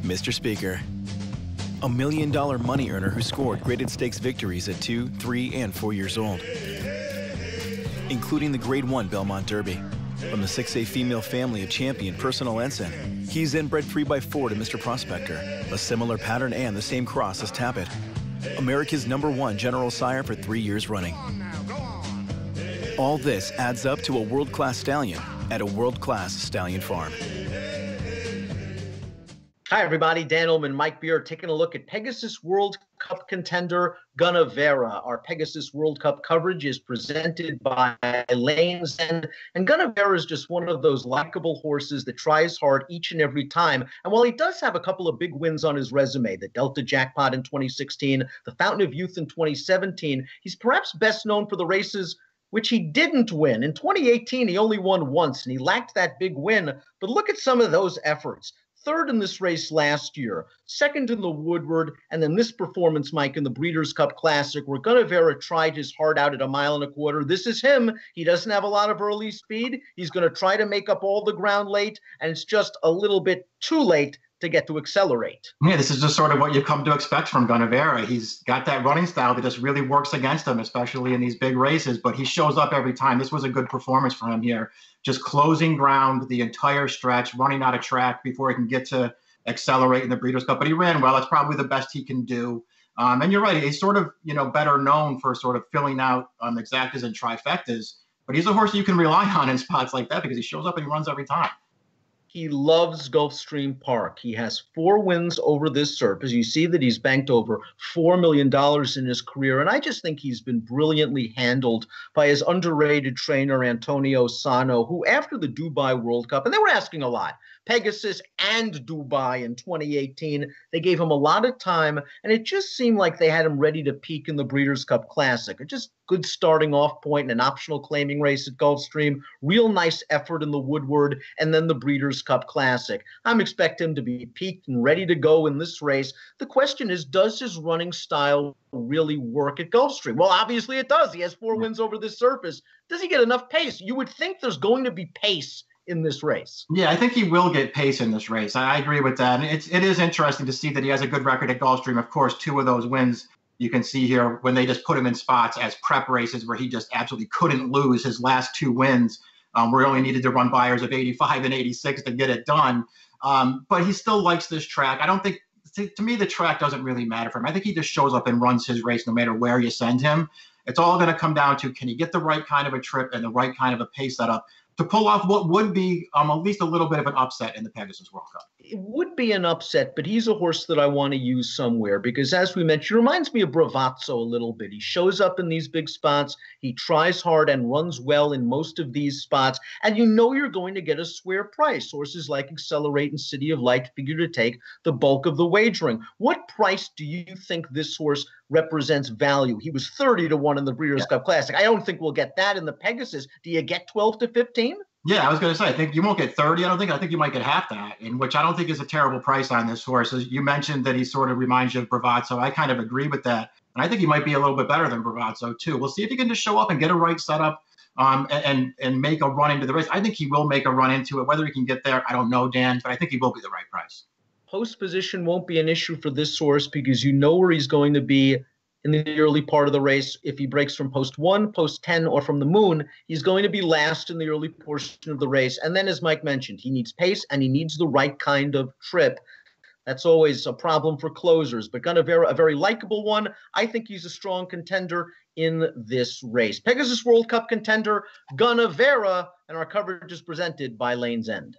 Mr. Speaker. A $1 million money earner who scored graded stakes victories at 2, 3, and 4 years old, including the Grade 1 Belmont Derby. From the 6A female family of champion Personal Ensign, he's inbred 3x4 to Mr. Prospector, a similar pattern and the same cross as Tappet. America's #1 general sire for 3 years running. All this adds up to a world-class stallion at a world-class stallion farm. Hi, everybody. Dan Illman, Mike Beer, taking a look at Pegasus World Cup contender Gunnevera. Our Pegasus World Cup coverage is presented by Lane's End. And Gunnevera is just one of those likable horses that tries hard each and every time. And while he does have a couple of big wins on his resume, the Delta Jackpot in 2016, the Fountain of Youth in 2017, he's perhaps best known for the races which he didn't win. In 2018, he only won once, and he lacked that big win. But look at some of those efforts. Third in this race last year, second in the Woodward, and then this performance, Mike, in the Breeders' Cup Classic, where Gunnevera tried his heart out at 1.25 miles. This is him. He doesn't have a lot of early speed. He's going to try to make up all the ground late, and it's just a little bit too late to get to accelerate. Yeah, this is just sort of what you've come to expect from Gunnevera. He's got that running style that just really works against him, especially in these big races, but he shows up every time. This was a good performance for him here. Just closing ground the entire stretch, running out of track before he can get to accelerate in the Breeders' Cup. But he ran well. That's probably the best he can do. And you're right. He's sort of, better known for sort of filling out exactas and trifectas. But he's a horse you can rely on in spots like that because he shows up and he runs every time. He loves Gulfstream Park. He has 4 wins over this surface. You see that he's banked over $4 million in his career. And I just think he's been brilliantly handled by his underrated trainer, Antonio Sano, who after the Dubai World Cup, and they were asking a lot, Pegasus and Dubai in 2018, they gave him a lot of time, and it just seemed like they had him ready to peak in the Breeders' Cup Classic. A just good starting off point and an optional claiming race at Gulfstream, real nice effort in the Woodward, and then the Breeders' Cup Classic. I'm expecting him to be peaked and ready to go in this race. The question is, does his running style really work at Gulfstream? Well, obviously it does. He has 4 wins over this surface. Does he get enough pace? You would think there's going to be pace in this race. Yeah, I think he will get pace in this race. I agree with that. And it is interesting to see that he has a good record at Gulfstream. Of course, 2 of those wins you can see here when they just put him in spots as prep races where he just absolutely couldn't lose. His last 2 wins where he only needed to run buyers of 85 and 86 to get it done. But he still likes this track. I don't think, to me, the track doesn't really matter for him. I think he just shows up and runs his race no matter where you send him. It's all going to come down to, can he get the right kind of a trip and the right kind of a pace setup to pull off what would be at least a little bit of an upset in the Pegasus World Cup. It would be an upset, but he's a horse that I want to use somewhere because, as we mentioned, he reminds me of Bravazzo a little bit. He shows up in these big spots. He tries hard and runs well in most of these spots, and you know you're going to get a square price. Horses like Accelerate and City of Light figure to take the bulk of the wagering. What price do you think this horse represents value? He was 30 to 1 in the Breeders' Cup Classic. I don't think we'll get that in the Pegasus. Do you get 12 to 15? Yeah, I was going to say, I think you won't get 30. I think you might get half that, in which I don't think is a terrible price on this horse. As you mentioned that he sort of reminds you of Bravazzo. I kind of agree with that. And I think he might be a little bit better than Bravazzo too. We'll see if he can just show up and get a right setup and make a run into the race. I think he will make a run into it. Whether he can get there, I don't know, Dan, but I think he will be the right price. Post position won't be an issue for this horse because you know where he's going to be in the early part of the race. If he breaks from post 1, post 10, or from the moon, he's going to be last in the early portion of the race. And then, as Mike mentioned, he needs pace and he needs the right kind of trip. That's always a problem for closers. But Gunnevera, a very likable one. I think he's a strong contender in this race. Pegasus World Cup contender, Gunnevera, and our coverage is presented by Lane's End.